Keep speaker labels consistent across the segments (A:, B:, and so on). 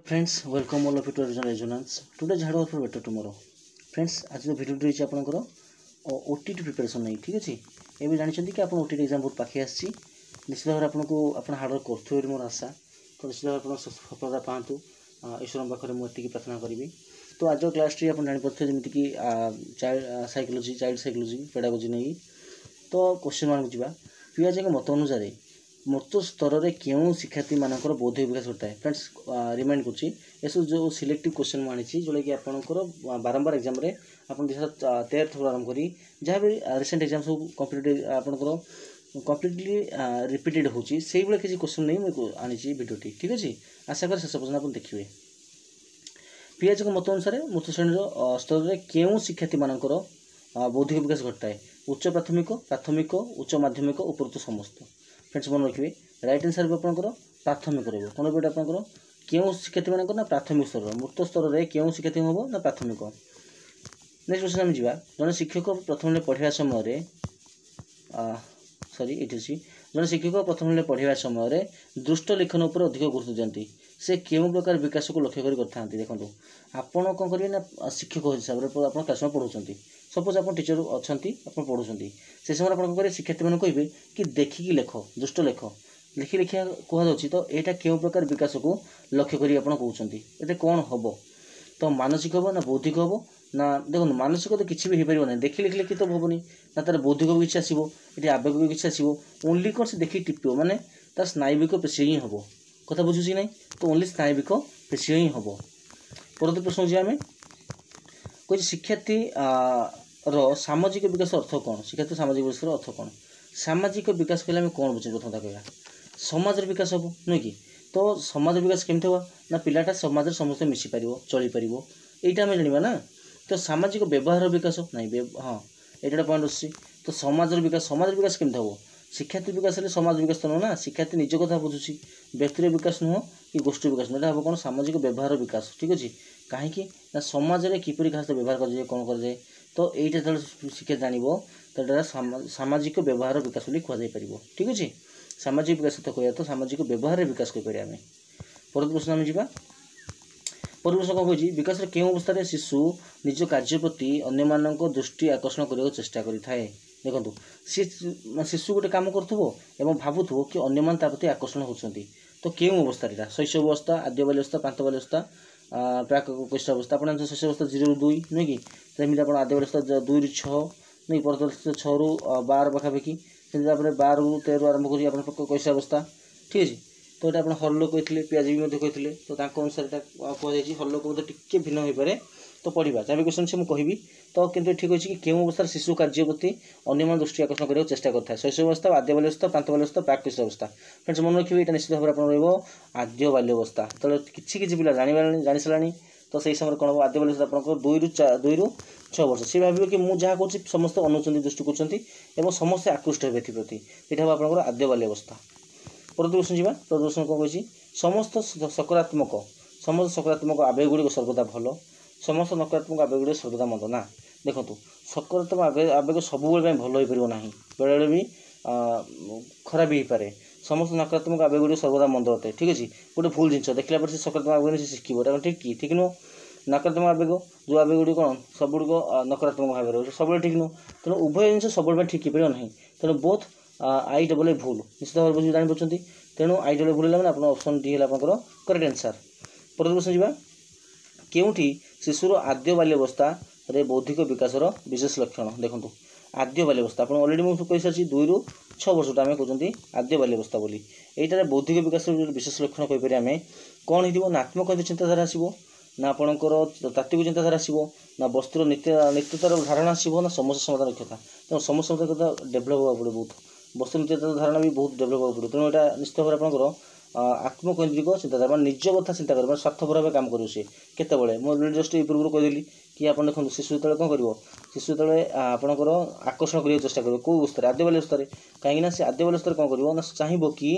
A: Friends, welcome all of you to Revision Resonance. Today, झाड़ for better tomorrow. Friends, आज जो video रही आपंकर ओटीटी प्रिपेरेसन नहीं ठीक अच्छे ये जानते कि आप ओटीटी एग्जाम बहुत पाखे आसी निश्चित भाव आपको आप हार्डवर्क करेंगे मोर आशा तो निश्चित भाव आप सफलता पातु ईश्वर पाखे मुझे प्रार्थना करी। तो आज क्लास टी आप जापे जमीक चाइल्ड साइकोलोजी पेडागोजी नहीं तो क्वेश्चन मान को पियाज मत अनुसार मत स्तर में क्यों शिक्षार्थी मानकर बौद्धिक विकास होता है। फ्रेंड्स रिमाइंड कर जो सिलेक्टिव क्वेश्चन मुझे जोटा कि आपंकर बारंबार एग्जाम आप 2013 आरंभ कर जहाँ भी रिसेंट एग्जाम सब कम्प्लीट आपंकर कम्प्लीटली रिपीटेड होची से किसी क्वेश्चन नहीं मुझे आनी भिडियोटी ठीक अच्छे आशा कर शेष पर्यटन आप देखिए। पियाज मत अनुसार मृत श्रेणी स्तर में क्यों शिक्षार्थी मानकर बौद्धिक विकास घटता है। उच्च प्राथमिक प्राथमिक उच्च माध्यमिक उपरोक्त समस्त। फ्रेंड्स मन रखिए राइट आंसर आपंकर प्राथमिक रहा कौन बेटा आपंकर क्यों शिक्षार्थी मानक ना प्राथमिक स्तर मृत स्तर में क्यों शिक्षार्थी हम ना प्राथमिक। नेक्स्ट क्वेश्चन आम जा जन शिक्षक प्रथम पढ़ा समय सॉरी ये जन शिक्षक प्रथम पढ़ा समय दृष्ट लेखन उपर अधिक गुरुत्व दिखती से क्यों प्रकार विकास को लक्ष्य करते देखो आपड़ कौन करेंगे ना शिक्षक हिसाब से आप क्लास में पढ़ाऊँ सपोज आप टीचर अच्छा आप पढ़ाऊँ से समय आप करेंगे शिक्षार्थी मैंने कहे कि देखिकी लेख दृष्ट लेख लिखि लिखिया कहुच्छी तो यहाँ क्यों प्रकार विकास को लक्ष्य करी आप कहते ये कौन हम तो मानसिक हम ना बौद्धिक हम ना देखो मानसिक तो किसी भी हो पार ना देखी लिखिले कि तो हेनी ना तार बौद्धिक भी किसी आसो ये आवेग भी किसी आसो ओनली कौन से देखिए टिपिव माने तार स्नायविक पेशी ही हम कथा बुझुची ना तो ओनली स्नायविक पेशी ही हम। परवर्ती प्रश्न जी आम कह शिक्षार्थी सामाजिक विकास अर्थ कौन शिक्षार्थी सामाजिक विकास अर्थ कौन सामाजिक विकास कहले आम कौन बुझे प्रथम कह समाज विकास हम नुह कि तो समाज विकास केमती हुआ ना पिलाटा समाज समस्त मिसी पार चली पार यहीटा आम जाना ना तो सामाजिक व्यवहार विकास नहीं हाँ ये पॉइंट आस तो समाज विकास केमती हम शिक्षार्थी विकास समाज विकास तो नुह ना शिक्षार्थी निज कथा बुझुची व्यक्तिर विकास नुह कि गोष्ठी विकास नुह हम कौन सामाजिक व्यवहार विकास ठीक अच्छे कहीं ना समाज में किपरि खास व्यवहार कर कौन कर तो यहीटा जो शिक्षा जान तो सामाजिक व्यवहार विकास कहुपर ठीक अच्छे सामाजिक विकास तो कह तो सामाजिक व्यवहार विकास कहीपर आम। परवर्ती प्रश्न आम जा परवर्ती प्रश्न कौन कही विकास क्यों अवस्था शिशु निज कार्य प्रति अन्य दृष्टि आकर्षण करने चेष्टा करें देखो सी शिशु गोटे कम कर भावुव कि अन्य प्रति आकर्षण होती तो क्यों अवस्था शैशव अवस्था आद्य बाल्यवस्था प्रांत बाल्यवस्था प्राक कैष्ठ अवस्था आप शैशव अवस्था 0 ରୁ 2 नुह कि आप आद्य बाल्यवस्था 2 ରୁ 6 नहीं परवर्ती 6 ରୁ 12 पाखापाखि से 12 ରୁ 13 आरंभ कर कैष्ठ अवस्था ठीक है। तो ये आप हरलोक कहते पियाज भी कहते तो अनुसार कहुई हरलोक टे भिन्न हो पाए तो पढ़ा जहाँ भी क्वेश्चन से मुझे कहि तो किंतु ठीक अच्छे कि क्यों अवस्था शिशु कार्य प्रति अन्य दृष्टि आकर्षण करने चेष्टा करता है शैशव अवस्था आद्य बाल्यवस्था प्रांत बाल्यवस्था प्राक कैष्ठ अवस्था। फ्रेंड्स मन रखिए यहाँ निश्चित भाव आप आद्य बाल्यवस्था तो किसी पिला जानी सारा तो सही समय कौन हम आद्य बाल्यवस्था आप 2 ରୁ 6 वर्ष सी भाव कि मुझे जहाँ कौन समस्त अनुचंती दृष्टि कर समस्ते आकृष्ट हे प्रति यहाँ हम आप आद्य बाल्यवस्था। परवर्ती क्वेश्चन जी प्रदर्शन कौन कही समस्त सकारात्मक आवेग गुड़िक सर्वदा भल समस्त नकारात्मक आवेग गुड़िक सर्वदा मंद ना देखो सकारात्मक आवेग सब भल हो पार ना बेले भी खराब हो पाए समस्त नकारात्मक आवेग गुड़िक सर्वदा मंद होता है ठीक अच्छे गोटे भूल जिन देखला पर सकारात्मक आवेग शिखो ठीक कि ठीक नुह नकारात्मक आवेग जो आवेग गुड़ी कौन सब गुड़िक नकारात्मक भाव रही सब ठीक नुह तेणु उभय जिन सब ठीक हो पार ना तेणु बोथ आई डबल भूल निश्चित भाव बुझे जापार तेणु आई डबल भूल है आप ऑप्शन डी है आप करेक्ट आंसर। परवर्ती प्रश्न जी केउठी शिशुर आद्य बाल्यवस्था रे बौद्धिक विकासर विशेष लक्षण देखो आद्य बाल्यवस्था आप अलरेडी मुझे कही सारी 2 ରୁ 6 वर्ष आम कहते आद्य बाल्यवस्था बोली यहीटार बौद्धिक विकास विशेष लक्षण कहीपर आम कौन हो आत्मकेन्द्रित चिंताधारा आसो ना आपणकर तात्विक चिंताधारा आसो ना वस्तुर नित्यतार धारणा आसो ना समस्या समाधान दक्षता तेणु समस्या समाधान डेभलप होगा पड़े बहुत वस्तु नित्यतार धारणा भी बहुत डेभलप होगा पड़े तेणु यहाँ निश्चित भाव आपंकर आत्मकेन्द्रिक चिंताधारा मैं निज कथा चिंता कर स्वार्थपर भाव काम करूँ सी केतबे मुझे जस्ट ये पूर्व कहदेली कि आप देखो शिशु जो कौन कर शिशु जो आपंकर आकर्षण करने चेष्टा करेंगे कौ अवस्था आद्य बाल्यवस्था कहीं से आद्य बाल्यवस्था कौन कर चाहब कि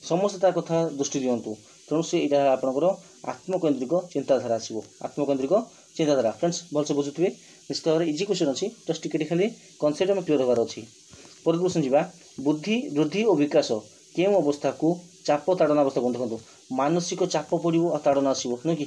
A: समस्ते कथा दृष्टि दिंतु तेणु से यहाँ आपंकर आत्मकेन्द्रिक चिंताधारा आसो आत्मकेन्द्रिक चिंताधारा। फ्रेंड्स भलसे बुझुवे निश्चित भाव इजी क्वेश्चन अच्छी जस्ट टिके खाली कनसेप्ट आम क्लियर होगार अच्छी। परवर्ती प्रश्न जी बुद्धि वृद्धि और विकास केउं अवस्था को चाप ताड़ना अवस्था कहते देखो मानसिक चाप पड़ो आ ताड़ना आसो नुह कि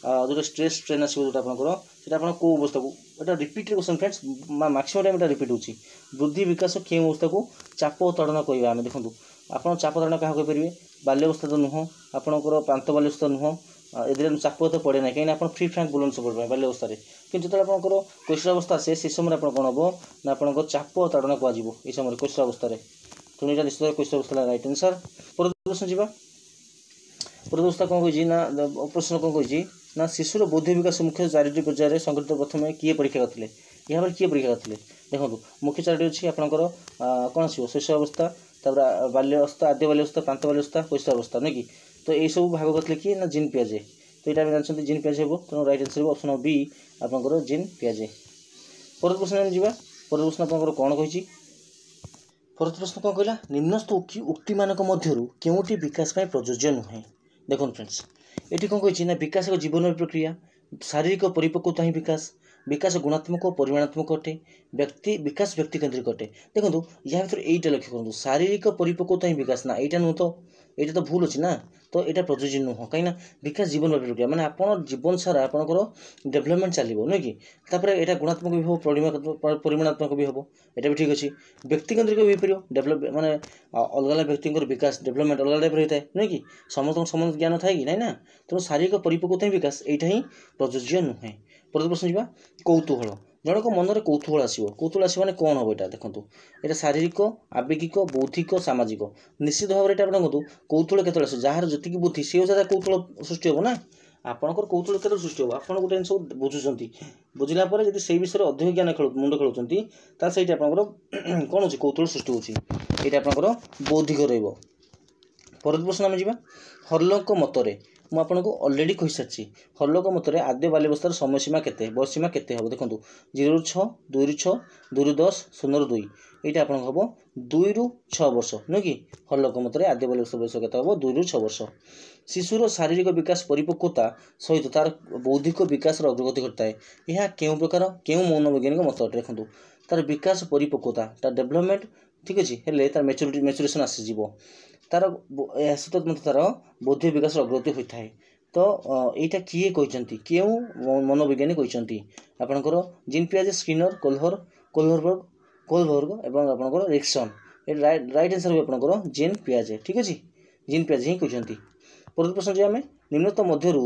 A: जो स्ट्रेस स्ट्रेन आसो जो आपंकर कौ अवस्था को यहाँ repeat question friends maximum time repeat होची बुद्धि विकास केउं अवस्था को चाप ताड़ना कहवा आम देखो आप चाप ताड़ना क्या कहींपारे बाल्यावस्था तो नुह आपंकर प्रांत बाल्यावस्था नुह ए चाप तो पड़े ना कहीं आप फ्री फ्रांक बुलन सब बाल्यावस्था कि जो आपंकर कैशोरावस्था आसे से समय कौन हम ना आप चाप ताड़ना कह समय कैशोरावस्था तेणु यहाँ निश्चित कैशोरावस्था राइट आंसर। पर प्रश्न जी प्रश्न कौन कही ना प्रश्न कौन कही ना शिशुर बौद्धिक विकास मुख्य 4टी पर्यायर संगठित प्रथम किए परीक्षा करते यहाँ किए परीक्षा करते देखो मुख्य 4टी अच्छी आपंकर कौन आसो शैशवावस्था तापर बाल्यावस्था आद्य बाल्यावस्था प्रांत बाल्यावस्था कैशोरावस्था नुह कि तो यही सब भाग करते किए ना जीन पियाजे तो यहाँ जानते जीन पियाजे हम तेनाली राइट आंसर हो ऑप्शन बी आपंकर जीन पियाजे। पर प्रश्न जी पर प्रश्न आपंकर कौन कही पर प्रश्न कौन कहला निम्नस्थ उक्ति मानक मध्यरु केउटी विकास पाई प्रयोज्य नुहे देखो फ्रेंड्स ये कौन कही ना विकास एक जीवन प्रक्रिया शारीरिक परिपक्वता ही विकास विकास गुणात्मक और परिमाणात्मक अटे विकास व्यक्ति केन्द्रिक अटे देखो या भर यहीटा लक्ष्य करूँ शारीरिक परिपक्वता ही विकास ना यहाँ नुह तो यहाँ तो भूल अच्छी ना तो यहाँ प्रयोज्य नुह कहीं विकास जीवन प्रक्रिया मैंने आप जीवन सारा आपंकर डेभलपमेंट चलो नुह कि यहाँ गुणात्मक भी हम परिमाणात्मक भी हम यहाँ भी ठीक अच्छे व्यक्ति केन्द्रिक भी हो पार डेभलप माने अलग अलग व्यक्ति विकास डेभलपमेंट अलग टाइप होता है नुह कि समस्त समान ज्ञान थाए कि ना तेणु शारीरिक परिपक्वता ही विकास यहाँ ही प्रयोज्य नुहे। प्रति प्रश्न जा कौतूहल जनक मनरे कौतूहल आसो मैंने कौन हम यहाँ देखो यहाँ शारीरिक आवेगिक बौद्धिक सामाजिक निश्चित भाव में यहाँ देखो कौतूहल केत जार जी बुद्धि सी अनुसार कौतूहल सृष्टि हम ना आपंकर कौतूहल केत सृष्टि हम आप गोटे जिन बुझुंट बुझला जब से विषय अधिक ज्ञान मुंड खेलुँच से कौन हो कौतूहल सृष्टि होती आपंकर बौद्धिक रही। पर प्रश्न आम जा हर्लक मतरे मुझे आपको अलरेडी कही सारी हर्लक मतरे आद्य बाल्यावस्थार समय सीमा केते बयस सीमा केते हम देखो 0 ରୁ 6 2 ରୁ 6 2 ରୁ 10 0 ରୁ 2 यहाँ आप हम 2 ରୁ 6 वर्ष नुह कि हर्लक मतरे आद्य बाल्यावस्था बयस केते हम 2 ରୁ 6 वर्ष। शिशुर शारीरिक विकास परिपक्वता सहित तार बौद्धिक विकास अग्रगति घटता है यह क्यों प्रकार क्यों मनोवैज्ञानिक मत अटे देखो तार विकास परिपक्वता तार डेभलपमेंट ठीक अच्छे हेल्ले तार मेचुरेसन आसीज तार सहित मत तार बौद्धिक विकास अग्रगति होता है तो यहाँ किए कहते क्यों मनोवैज्ञानिक कहते आपंकर जीन पियाजे स्किनर कोलबर्ग एवं आपंकर रिक्सन राइट आंसर हो आपंकर जीन पियाजे ठीक अच्छे जीन पियाजे ही कहते। पर प्रश्न जो आम निम्नतम मध्यरु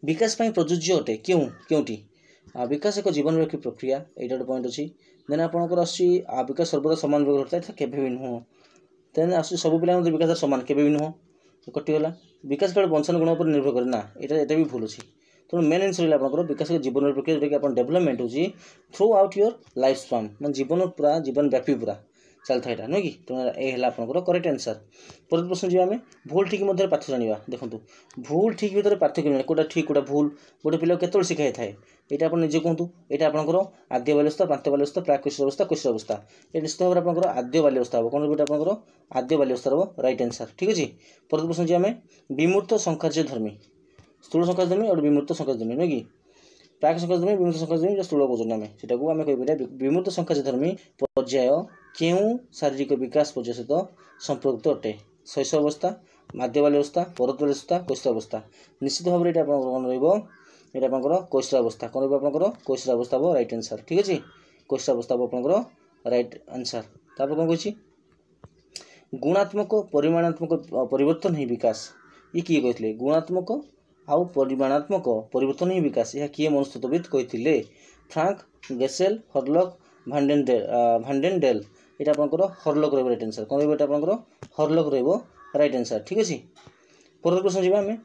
A: विकास पाई प्रयोज्य अटे क्यों क्योंटी विकास एक जीवन व्यापी प्रक्रिया यहाँ गोटे पॉइंट अच्छी देन आपंकर विकास सर्वदा सामान भाग घटता है केवे भी नुह देन सब पिला विकास सामान केवे भी नुह कटिगला विकास केवल वंशन गुण पर निर्भर करे ना यहाँ भी भूल अच्छी तेणु मेन जिन आपंकर विकास एक जीवन प्रक्रिया जोटा कि डेभलपमेंट हो through out your life span मैं जीवन पूरा जीवन व्यापी पूरा चलता है नुह कि तेणु यह आपंकर करेक्ट आंसर। पर प्रश्न जी आम भूल ठीक मध्य पार्थ जाना देखो भूल ठीक भितर पार्थक्य मिले कौटा ठीक कौटा भूल गोटे पिला केत शिखाई थाए यहाँ आप निजे कहतु यहाँ आपंकर आद्य बाल्यावस्था प्रांत बाल्यावस्था प्राक कैशोरावस्था कैशोरावस्था ये निश्चित भाव में आपंकर आद्य बाल्यावस्था हम कौन बेटा आपंकर आद्य बाल्यावस्था हम राइट आंसर ठीक अच्छे। पर प्रश्न जी आम विमूर्त संकार्यधर्मी स्थूल संकार्यधर्मी और विमूर्त संकार्यधर्मी नुह कि प्राक संकार्यधर्मी विमूर्त संकार्यधर्मी स्थूल कहते आम से आम कह विमूर्त संकार्यधर्मी पर्याय क्यों शारीरिक विकास पर्याय सहित संपर्कित अटे शैशवावस्था आद्य बाल्यावस्था परत बाल्यावस्था कैशोरावस्था निश्चित भाव में यहाँ कौन रहा आपंकर कैशोरावस्था कौन रहा कैशोरावस्था हम राइट आंसर ठीक अच्छे कैशोरावस्था हम आपंकर राइट आंसर। तापर कौन कही गुणात्मक परिमाणात्मक परिवर्तन ही विकास ये किए कहते गुणात्मक आउ परिमाणात्मक परिवर्तन ही विकास यह किए मनस्तत्वविद कहते फ्रांक गेसेल हर्लक भांडेनडेल यहाँ आपंकर हर्लक रही राइट आंसर कौन रहा आपंकर हर्लक राइट आंसर ठीक अच्छे। पर प्रश्न जी आम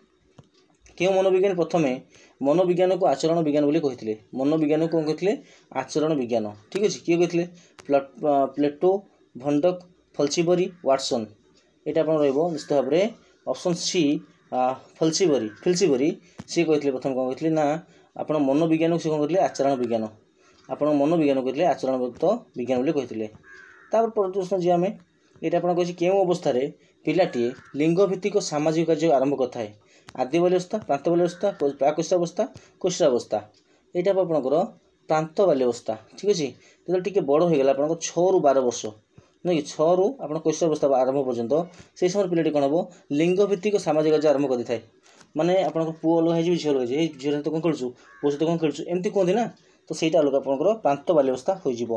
A: क्यों मनोविज्ञानी प्रथमे मनोविज्ञान को आचरण विज्ञान बोली कहते मनोविज्ञान को कहते आचरण विज्ञान ठीक अच्छे किए कहते प्लेटो भंडक फल्सीबरी वाटसन यहाँ आप निश्चित भाव में ऑप्शन सी फिल्सीबरी सी कहते प्रथम कौन कहते ना आप मनोविज्ञान से कौन कहते आचरण विज्ञान आप मनोविज्ञान कहते आचरणगत विज्ञान बोली कहते। पर प्रश्न जी आम यहाँ आप कहे क्यों अवस्था पिलाटी लिंगभित्तिक सामाजिक कार्य आरंभ करता है आद्य बाल्यावस्था प्रांत बाल्यावस्था प्राकैशोरावस्था कैशोरावस्था यहाँ आपंकर प्रांत बाल्यावस्था ठीक अच्छे जो टी बड़ हो गला आप 6 ରୁ 12 वर्ष नुह कि 6 ରୁ ଆପଣ କୈଶୋର ଅବସ୍ଥା ଆରମ୍ଭ ପର୍ଯ୍ୟନ୍ତ ସେଇ ସମୟରେ ପିଲାଟି କ'ଣ ହେବ ଲିଙ୍ଗ ଭିତ୍ତିକ ସାମାଜିକ କାର୍ଯ୍ୟ ଆରମ୍ଭ କରିଥାଏ। ମାନେ ଆପଣଙ୍କ ପୁଅ ଅଲଗା ହେଇଯିବ ଝିଅ ଅଲଗା ହେଇଯିବ, ଏଇ ଝିଅ ସହିତ କ'ଣ ଖେଳୁଛୁ ପୁଅ ସହିତ କ'ଣ ଖେଳୁଛୁ ଏମିତି କୁହନ୍ତି ନା, ତ ସେଇଟା ଅଲଗା ଆପଣଙ୍କର ପ୍ରାନ୍ତ ବାଲ୍ୟାବସ୍ଥା ହୋଇଯିବ।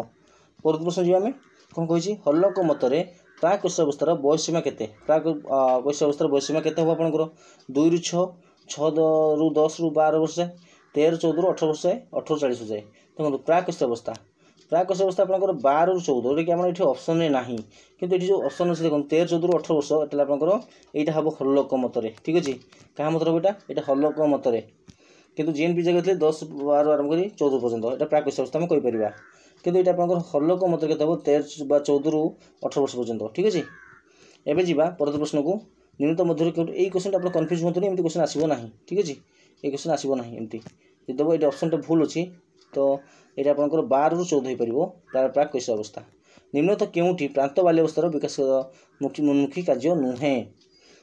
A: ପରବର୍ତ୍ତୀ ପ୍ରଶ୍ନ ଯିବା ଆମେ କ'ଣ କହିଛି ହଲ୍ଲକ ମତରେ ପ୍ରାକ୍ କୈଶୋର ଅବସ୍ଥାର ବୟସ ସୀମା କେତେ? ପ୍ରାକ୍ କୈଶୋର ଅବସ୍ଥାର ବୟସ ସୀମା କେତେ ହେବ ଆପଣଙ୍କର 2 ରୁ 6, 6 ରୁ 10 ରୁ 12 ବର୍ଷ ଯାଏ, 13 14 ରୁ 18 ବର୍ଷ ଯାଏ, 18 ରୁ 40 ଯାଏ। ଦେଖନ୍ତୁ ପ୍ରାକ୍ କୈଶୋର ଅବସ୍ଥା, ପ୍ରାକ୍ କୈଶୋର ଅବସ୍ଥା ଆପଣଙ୍କର 12 ରୁ 14, ଯେଉଁଟାକି ଆମର ଏଠି ଅପସନରେ ନାହିଁ, କିନ୍ତୁ ଏଠି ଯେଉଁ ଅପସନ୍ ଅଛି ଦେଖନ୍ତୁ 13 14 ରୁ 18 ବର୍ଷ, ଏଟା ଆପଣଙ୍କର ଏଇଟା ହେବ ହଲ୍ଲକ ମତରେ। ଠିକ୍ ଅଛି, କାହା ମତରେ ହେବ ଏଇଟା ହଲ୍ଲକ ମତରେ। କିନ୍ତୁ ଜିଏନ୍ପି ଜାଗା ଥିଲେ 10 12 ଆରମ୍ଭ କରି 14 ପର୍ଯ୍ୟନ୍ତ ଏଇଟା ପ୍ରାକ୍ କୈଶୋର ଅବସ୍ଥା ଆମେ କହିପାରିବା, କିନ୍ତୁ ଏଇଟା ଆପଣଙ୍କର ହଲ୍ଲକ ମତରେ କେତେ ହେବ 13 ବା 14 ରୁ 18 ବର୍ଷ ପର୍ଯ୍ୟନ୍ତ। ଠିକ୍ ଅଛି, ଏବେ ଯିବା ପରବର୍ତ୍ତୀ ପ୍ରଶ୍ନକୁ ନିମ୍ନତ ମଧ୍ୟରୁ କେଉଁଠି, ଏଇ କ୍ୱେଶ୍ଚନଟା ଆପଣ କନଫ୍ୟୁଜ୍ ହୁଅନ୍ତୁନି, ଏମିତି କ୍ୱେଶ୍ଚନ ଆସିବ ନାହିଁ। ଠିକ୍ ଅଛି, এই କ୍ୱେଶ୍ଚନ ଆସିବ ନାହିଁ ଏମିତି ଯଦି ଦେବ, ଏଇଟା ଅପସନ୍ଟା ଭୁଲ ଅଛି, ତ ଏଇଟା ଆପଣଙ୍କର 12 ରୁ 14 ହୋଇପାରିବ ପ୍ରାକ୍ କୈଶୋର ଅବସ୍ଥା। ନିମ୍ନତ କେଉଁଠି ପ୍ରାନ୍ତ ବାଲ୍ୟାବସ୍ଥାର ବିକାଶ ମୁଖୀ କାର୍ଯ୍ୟ ନୁହେଁ?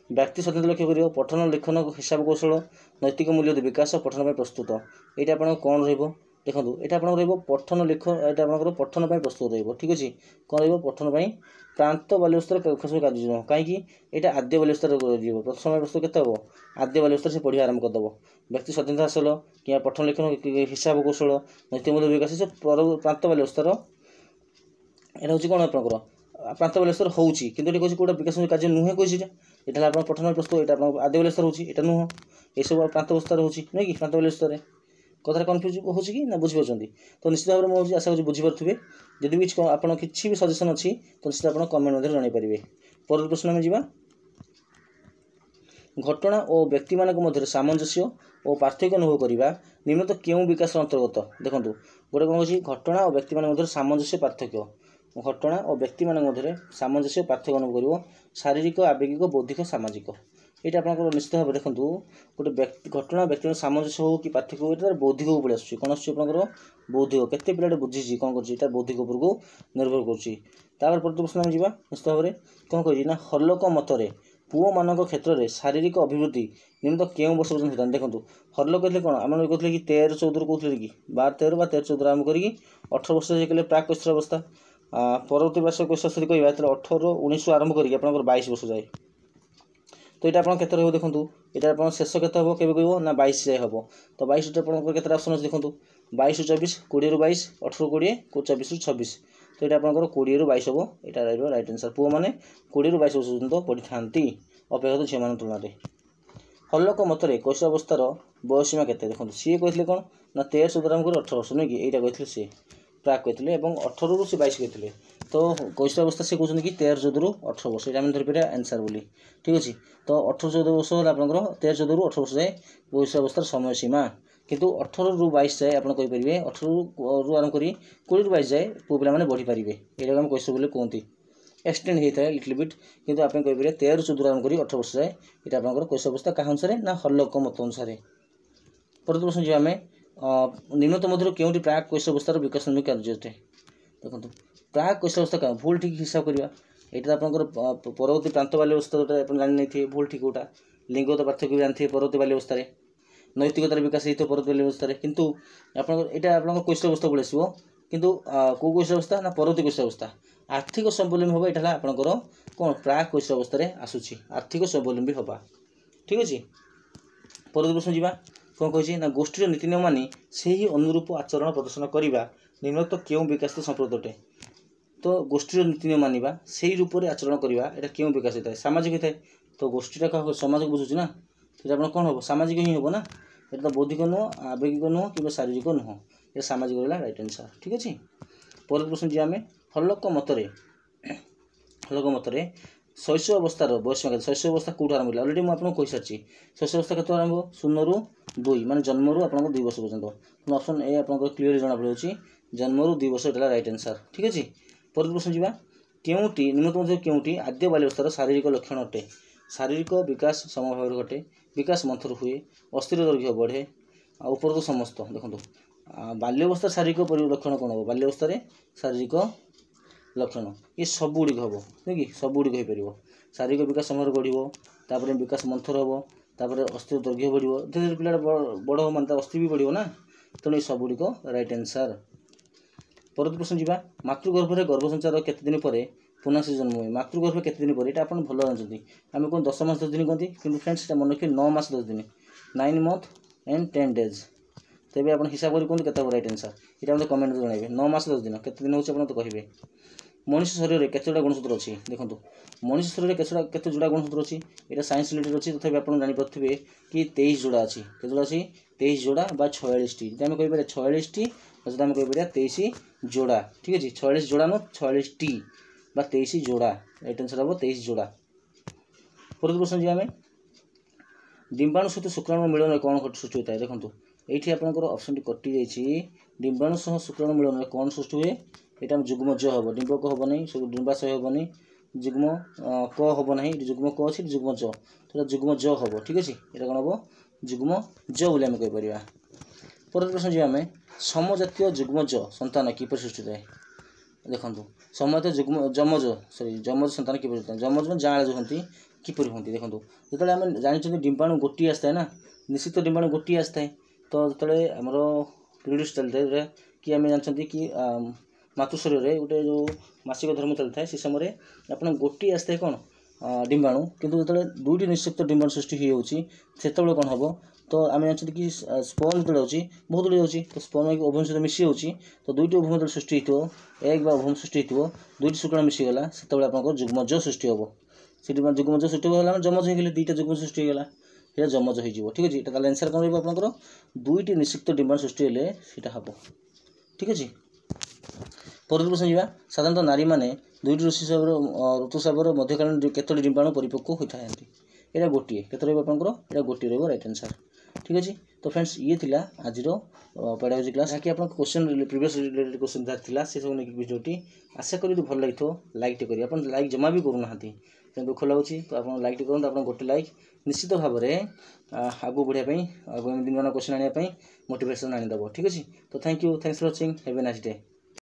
A: ବ୍ୟକ୍ତି ସ୍ୱାଧୀନତା ଲକ୍ଷ୍ୟ କରିବ, ପଠନ ଲେଖନ ହିସାବ କୌଶଳ, ନୈତିକ ମୂଲ୍ୟ ବିକାଶ, ପଠନ ପାଇଁ ପ୍ରସ୍ତୁତ। ଏଇଟା ଆପଣଙ୍କର କ'ଣ ରହିବ ଦେଖନ୍ତୁ, ଏଇଟା ଆପଣଙ୍କର ରହିବ ପଠନ ଲେଖ, ଏଇଟା ଆପଣଙ୍କର ପଠନ ପାଇଁ ପ୍ରସ୍ତୁତ ରହିବ। ଠିକ୍ ଅଛି, କ'ଣ ରହିବ ପଠନ ପାଇଁ ପ୍ରାନ୍ତ ବାଲ୍ୟାବସ୍ଥାର କାର୍ଯ୍ୟ ନୁହଁ, କାହିଁକି ଏଇଟା ଆଦ୍ୟ ବାଲ୍ୟାବସ୍ଥାରେ ରହିବ। ପ୍ରଥମ ପ୍ରସ୍ତୁତ କେତେ ହେବ ଆଦ୍ୟ ବାଲ୍ୟାବସ୍ଥାରେ ସେ ପଢ଼ିବା ଆରମ୍ଭ କରିଦେବ। ବ୍ୟକ୍ତି ସ୍ୱାଧୀନତା ହାସଲ କିମ୍ବା ପଠନ ଲେଖନ ହିସାବ କୌଶଳ, ନୈତିକ ମୂଲ୍ୟ ବିକାଶ, ସେ ପ୍ରାନ୍ତ ବାଲ୍ୟାବସ୍ଥାର এটা হচ্ছে କ'ଣ ଆପଣଙ୍କର ପ୍ରାନ୍ତ ବାଲ୍ୟାବସ୍ଥାର ହେଉଛି, କିନ୍ତୁ ଏଠି କହୁଛି କେଉଁଟା ବିକାଶ କାର୍ଯ୍ୟ ନୁହେଁ କହିଛି, ଏଇଟା ହେଲା ଆପଣଙ୍କ ପଠନ ପ୍ରସ୍ତୁତ, ଏଇଟା ଆପଣଙ୍କ ଆଦ୍ୟ ବାଲ୍ୟାବସ୍ଥାର ହେଉଛି, ଏଇଟା ନୁହଁ, ଏସବୁ ପ୍ରାନ୍ତ ଅବସ୍ଥାରେ ହେଉଛି ନୁହେଁ କି ପ୍ରାନ୍ତ ବାଲ୍ୟାବସ୍ଥାରେ। କଥାଟା କନଫ୍ୟୁଜ୍ ହେଉଛି କି ନା ବୁଝିପାରୁଛନ୍ତି? ତ ନିଶ୍ଚିତ ଭାବରେ ମୁଁ ଆଶା କରୁଛି ବୁଝିପାରୁଥିବେ। ଯଦି ବି ଆପଣ କିଛି ବି ସଜେସନ୍ ଅଛି ତ ନିଶ୍ଚିତ ଆପଣ କମେଣ୍ଟ ମଧ୍ୟରେ ଜଣାଇପାରିବେ। ପରବର୍ତ୍ତୀ ପ୍ରଶ୍ନ ଆମେ ଯିବା, ଘଟଣା ଓ ବ୍ୟକ୍ତିମାନଙ୍କ ମଧ୍ୟରେ ସାମଞ୍ଜସ୍ୟ ଓ ପାର୍ଥକ୍ୟ ଅନୁଭବ କରିବା ନିମ୍ନତ କେଉଁ ବିକାଶର ଅନ୍ତର୍ଗତ? ଦେଖନ୍ତୁ ଗୋଟେ କ'ଣ ହେଉଛି ଘଟଣା ଓ ବ୍ୟକ୍ତିମାନଙ୍କ ମଧ୍ୟରେ ସାମଞ୍ଜସ୍ୟ ପାର୍ଥକ୍ୟ, ଘଟଣା ଓ ବ୍ୟକ୍ତିମାନଙ୍କ ମଧ୍ୟରେ ସାମଞ୍ଜସ୍ୟ ପାର୍ଥକ୍ୟ ଅନୁଭବ କରିବ ଶାରୀରିକ, ଆବେଗିକ, ବୌଦ୍ଧିକ, ସାମାଜିକ। ଏଇଟା ଆପଣଙ୍କର ନିଶ୍ଚିତ ଭାବରେ ଦେଖନ୍ତୁ ଗୋଟେ ଘଟଣା ବ୍ୟକ୍ତିଙ୍କ ସାମଞ୍ଜସ୍ୟ ହେଉ କି ପାର୍ଥକ୍ୟ ହେଉ, ଏଇଟା ବୌଦ୍ଧିକ ଉପରେ ଆସୁଛି। କ'ଣ ଆସୁଛି ଆପଣଙ୍କର ବୌଦ୍ଧିକ, କେତେ ପିଲାଟେ ବୁଝିଛି କ'ଣ କରୁଛି, ଏଇଟା ବୌଦ୍ଧିକ ଉପରକୁ ନିର୍ଭର କରୁଛି। ତାପରେ ପରବର୍ତ୍ତୀ ପ୍ରଶ୍ନ ଆମେ ଯିବା, ନିଶ୍ଚିତ ଭାବରେ କ'ଣ କହିଛି ନା ହଲ୍ଲକ ମତରେ ପୁଅମାନଙ୍କ କ୍ଷେତ୍ରରେ ଶାରୀରିକ ଅଭିବୃଦ୍ଧି ନିମ୍ନତ କେଉଁ ବର୍ଷ ପର୍ଯ୍ୟନ୍ତ ହୋଇଥାନ୍ତି? ଦେଖନ୍ତୁ ହଲ୍ଲକ କହିଥିଲେ କ'ଣ ଆମେ କହୁଥିଲେ କି 13 14 କହୁଥିଲେ କି 12 13 ବା 13 14 ଆରମ୍ଭ କରିକି 18 ବର୍ଷ ଯାଏ କହିଲେ ପ୍ରାକ୍ କୈଶୋର ଅବସ୍ଥା। ପରବର୍ତ୍ତୀ ବର୍ଷ କୈଶୋର ଯଦି କହିବା ତାହେଲେ 18 19 ଆରମ୍ଭ କରିକି ଆପଣଙ୍କର 22 ବର୍ଷ ଯାଏ। ତ ଏଇଟା ଆପଣ କେତେ ରହିବ ଦେଖନ୍ତୁ, ଏଇଟା ଆପଣ ଶେଷ କେତେ ହେବ କେବେ କହିବ ନା 22 ଯାଏ ହେବ। ତ 22 ଆପଣଙ୍କର କେତେଟା ଅପସନ୍ ଅଛି ଦେଖନ୍ତୁ, 22 ରୁ 24, 20 ରୁ 22, 18 ରୁ 20, 24 ରୁ 26। ତ ଏଇଟା ଆପଣଙ୍କର 20 ରୁ 22 ହେବ, ଏଇଟା ରହିବ ରାଇଟ୍ ଆନ୍ସର୍। ପୁଅମାନେ 20 ରୁ 22 ବର୍ଷ ପର୍ଯ୍ୟନ୍ତ ପଢ଼ିଥାନ୍ତି ଅପେକ୍ଷାକୃତ ଝିଅମାନଙ୍କ ତୁଳନାରେ। ହଲ୍ଲକ ମତରେ କୈଶୋର ଅବସ୍ଥାର ବୟସ ସୀମା କେତେ? ଦେଖନ୍ତୁ ସିଏ କହିଥିଲେ କ'ଣ ନା 13 14 ଆରମ୍ଭ କରି 18 ବର୍ଷ ନୁହେଁ କି, ଏଇଟା କହିଥିଲେ ସିଏ ପ୍ରାକ୍ କହିଥିଲେ, ଏବଂ 18 ରୁ ସେ 22 କହିଥିଲେ। ତ କୈଶୋର ଅବସ୍ଥା ସେ କହୁଛନ୍ତି କି 13 14 ରୁ 18 ବର୍ଷ, ଏଇଟା ଆମେ ଧରିପାରିବା ଆନ୍ସର୍ ବୋଲି। ଠିକ୍ ଅଛି, ତ 18 14 ବର୍ଷ ହେଲା ଆପଣଙ୍କର 13 14 ରୁ 18 ବର୍ଷ ଯାଏ କୈଶୋର ଅବସ୍ଥାର ସମୟ ସୀମା, କିନ୍ତୁ 18 ରୁ 22 ଯାଏ ଆପଣ କହିପାରିବେ, 18 ରୁ ଆରମ୍ଭ କରି 20 ରୁ 22 ଯାଏ ପୁଅ ପିଲାମାନେ ବଢ଼ିପାରିବେ, ଏଇଟାକୁ ଆମେ କୈଶୋର ବୋଲି କୁହନ୍ତି। ଏକ୍ସଟେଣ୍ଡ ହେଇଥାଏ ଲିଟିଲ୍ ବିଟ୍, କିନ୍ତୁ ଆପଣ କହିପାରିବେ 13 ରୁ 14 ଆରମ୍ଭ କରି 18 ବର୍ଷ ଯାଏ ଏଇଟା ଆପଣଙ୍କର କୈଶୋର ଅବସ୍ଥା କାହା ଅନୁସାରେ ନା ହଲ୍ଲକ ମତ ଅନୁସାରେ। ପରବର୍ତ୍ତୀ ପ୍ରଶ୍ନ ଯିବା ଆମେ ନିମ୍ନତ ମଧ୍ୟରୁ କେଉଁଠି ପ୍ରାକ୍ କୈଶୋର ଅବସ୍ଥାର ବିକାଶ କାର୍ଯ୍ୟ ଅଟେ? ଦେଖନ୍ତୁ ପ୍ରାକ୍ କୈଶୋର ଅବସ୍ଥା କ'ଣ ଭୁଲ ଠିକ୍ ହିସାବ କରିବା, ଏଇଟା ଆପଣଙ୍କର ପରବର୍ତ୍ତୀ ପ୍ରାନ୍ତ ବାଲ୍ୟାବସ୍ଥା ଯେଉଁଟା ଆପଣ ଜାଣି ନେଇଥିବେ ଭୁଲ ଠିକ୍ କେଉଁଟା, ଲିଙ୍ଗଗତ ପାର୍ଥକ୍ୟ ବି ଜାଣିଥିବେ ପରବର୍ତ୍ତୀ ବାଲ୍ୟାବସ୍ଥାରେ, ନୈତିକତାର ବିକାଶ ହେଇଥିବ ପରବର୍ତ୍ତୀ ବାଲ୍ୟାବସ୍ଥାରେ, କିନ୍ତୁ ଆପଣଙ୍କର ଏଇଟା ଆପଣଙ୍କର କୈଶୋର ଅବସ୍ଥା ଭୁଲ ଆସିବ। କିନ୍ତୁ କେଉଁ କୈଶୋର ଅବସ୍ଥା ନା ପରବର୍ତ୍ତୀ କୈଶୋର ଅବସ୍ଥା। ଆର୍ଥିକ ସ୍ୱାବଲମ୍ବୀ ହେବା ଏଇଟା ହେଲା ଆପଣଙ୍କର କ'ଣ ପ୍ରାକ୍ କୈଶୋର ଅବସ୍ଥାରେ ଆସୁଛି, ଆର୍ଥିକ ସ୍ୱାବଲମ୍ବୀ ହେବା। ଠିକ୍ ଅଛି, ପରବର୍ତ୍ତୀ ପ୍ରଶ୍ନ ଯିବା, କ'ଣ କହିଛି ନା ଗୋଷ୍ଠୀର ନୀତି ନିୟମ ମାନି ସେହି ଅନୁରୂପ ଆଚରଣ ପ୍ରଦର୍ଶନ କରିବା ନିମ୍ନତ କେଉଁ ବିକାଶ ସମ୍ପୃକ୍ତ ଅଟେ? ତ ଗୋଷ୍ଠୀର ନୀତି ନିୟମ ମାନିବା ସେହି ରୂପରେ ଆଚରଣ କରିବା ଏଇଟା କେଉଁ ବିକାଶ ହୋଇଥାଏ? ସାମାଜିକ ହୋଇଥାଏ। ତ ଗୋଷ୍ଠୀଟା କାହାକୁ ସମାଜକୁ ବୁଝୁଛି ନା, ସେଇଟା ଆପଣ କ'ଣ ହେବ ସାମାଜିକ ହିଁ ହେବ ନା, এটা ତ ବୌଦ୍ଧିକ ନୁହଁ, ଆବେଗିକ ନୁହଁ କିମ୍ବା ଶାରୀରିକ ନୁହଁ, এটা ସାମାଜିକ ରହିଲା ରାଇଟ୍ ଆନ୍ସର୍। ଠିକ୍ ଅଛି, ପରବର୍ତ୍ତୀ ପ୍ରଶ୍ନ ଯିବା ଆମେ ହଲ୍ଲକ ମତରେ ଶୈଶବ ଅବସ୍ଥାର ବୟସ କେତେ? ଶୈଶବ ଅବସ୍ଥା କେଉଁଠୁ ଆରମ୍ଭ ହେଲା? ଅଲରେଡ଼ି ମୁଁ ଆପଣଙ୍କୁ କହିସାରିଛି। ଶୈଶବ ଅବସ୍ଥା କେତେ ଆରମ୍ଭ? 0 ରୁ 2, ମାନେ ଜନ୍ମରୁ ଆପଣଙ୍କ 2 ବର୍ଷ ପର୍ଯ୍ୟନ୍ତ। ଅପସନ୍ ଏ ଆପଣଙ୍କର କ୍ଲିୟରଲି ଜଣାପଡ଼ିଯାଉଛି, ଜନ୍ମରୁ 2 ବର୍ଷ ଏଇଟା ରାଇଟ୍ ଆନ୍ସର୍। ଠିକ୍ ଅଛି, ପରବର୍ତ୍ତୀ ପ୍ରଶ୍ନ ଯିବା, କେଉଁଟି ନିମ୍ନତ ମଧ୍ୟରୁ କେଉଁଟି ଆଦ୍ୟ ବାଲ୍ୟାବସ୍ଥାର ଶାରୀରିକ ଲକ୍ଷଣ ଅଟେ? ଶାରୀରିକ ବିକାଶ ସମୟ ଭାବରେ ଘଟେ, ବିକାଶ ମନ୍ଥର ହୁଏ, ଅସ୍ଥିର ଦୈର୍ଘ୍ୟ ବଢ଼େ, ଆଉ ଉପରୋକ୍ତ ସମସ୍ତ। ଦେଖନ୍ତୁ ବାଲ୍ୟାବସ୍ଥାର ଶାରୀରିକ ଲକ୍ଷଣ କ'ଣ ହେବ? ବାଲ୍ୟାବସ୍ଥାରେ ଶାରୀରିକ ଲକ୍ଷଣ ଏ ସବୁଗୁଡ଼ିକ ହେବ, ନୁହେଁ କି, ସବୁଗୁଡ଼ିକ ହୋଇପାରିବ। ଶାରୀରିକ ବିକାଶ ସମୟରେ ବଢ଼ିବ, ତାପରେ ବିକାଶ ମନ୍ଥର ହେବ, ତାପରେ ଅସ୍ଥିର ଦୈର୍ଘ୍ୟ ବଢ଼ିବ, ଧୀରେ ଧୀରେ ପିଲାଟା ବଡ଼ ହେବ ମାନେ ତା ଅସ୍ଥି ବି ବଢ଼ିବ ନା, ତେଣୁ ଏ ସବୁଗୁଡ଼ିକ ରାଇଟ୍ ଆନ୍ସର୍। ପରବର୍ତ୍ତୀ ପ୍ରଶ୍ନ ଯିବା, ମାତୃଗର୍ଭରେ ଗର୍ଭସଞ୍ଚାର କେତେ ଦିନ ପରେ पुनः से जन्म हुए मातृगर्भ केते दिन पर ये आप भल जानते आम कौन 10 मास 10 दिन कहती कि फ्रेंड्स मन रखिए 9 मास 10 दिन 9 मंथ एंड 10 डेज तेज आप हिसाब कर कहते केते राइट आंसर ये मतलब कमेंट जनइबे 9 मास 10 दिन केते दिन होचे तो कहे मनुष्य शरीर में केतोटा गुणसूत्र अच्छी देखो मनुष्य शरीर में केते जोड़ा गुणसूत्र अच्छी यहाँ साइंस रिलेटेड अच्छी तथापि आप जानीपे कि 23 जोड़ा अच्छी के जोड़ा अच्छी 23 जोड़ा बा 46 टी आम कहीपर 46 टी आम कहीपर 23 जोड़ा ठीक अच्छे 46 जोड़ा नु 46 टी बा 23 जोड़ा राइट आंसर हम 23 जोड़ा। परवर्ती प्रश्न जी आम डिम्बाणु सहित शुक्राणु मिलन कौन सृष्टि होता है देखो ये आपंकर ऑप्शन टी कटि जाइए डिम्बाणु सह शुक्राणु मिलन कौन सृष्टि हुए यहाँ जुग्म ज हम डिम्बक हम नहीं डिम्बाशय हम जुग्म क हम ना जुग्म क अच्छी जुग्म ज तो जुग्म ज हम ठीक अच्छे यहाँ कौन हम जुग्म ज बोली आम कहीपर। परवर्ती प्रश्न जी आम समजातीय जुग्म ज संतान किपर सृष्टि थाए देखो समजातीय जुग्म जमज सॉरी जमज संतान किपर सृष्टि जमज में जाँला जो होती किपर होती देखो जो आम जानी डिम्बाणु गोटे आसता है ना निश्चित डिम्बाणु गोटे आसता है तो जो आमर पीरियड चलता है कि आम जानते कि मातृ शरीर में गोटे जो मासिक धर्म चलता है से समय आप गोटे आसता है कौन डिम्बाणु किंतु जो दुईटी निश्चित डिम्बाणु सृष्टि होते कौन हम तो आम जानते कि स्पर्म जो बहुत गुड़ी होती तो स्पर्म ओभम सहित मिसी हो तो दुईटी ओभम जो सृष्टि हो एक ओभम सृष्टि हो दुईटी शुक्राणु मिसीगला से आप जुग्मज सृष्टि हम से जुग्मज सृष्टि होगा जमज हो दुईटा जुग्म सृष्टि होगा ये जमज हो ठीक अच्छे ताल आंसर कौन रहा दुईटी निश्चित डिम्बाणु सृष्टि हेले हम ठीक अच्छे। परवर्ती प्रश्न जावा साधारणतः नारी मैंने दुईटी ऋतुस्रावर मध्यकालीन केतोटी डिम्बाणु परिपक्व होता है यहाँ गोटे केत रहा यहाँ गोटे रहा राइट आंसर ठीक अच्छे। तो फ्रेंड्स ये थिला आज पेडागोजी क्लास जहाँकि आप क्वेश्चन प्रीवियस रिलेटेड क्वेश्चन जहाँ थिला से सब नहीं भिडियोटी आशा करी भल लगी लाइक टे करेंगे आप लाइक जमा भी करूना दुख लगुच तो आप लाइक टे करूँ आप गोटे लाइक निश्चित भाव में आगू बढ़ापी आगामी दिन क्वेश्चन आने मोटिवेशन आनीदेव ठीक अच्छे। तो thank you thanks for watching have a nice day.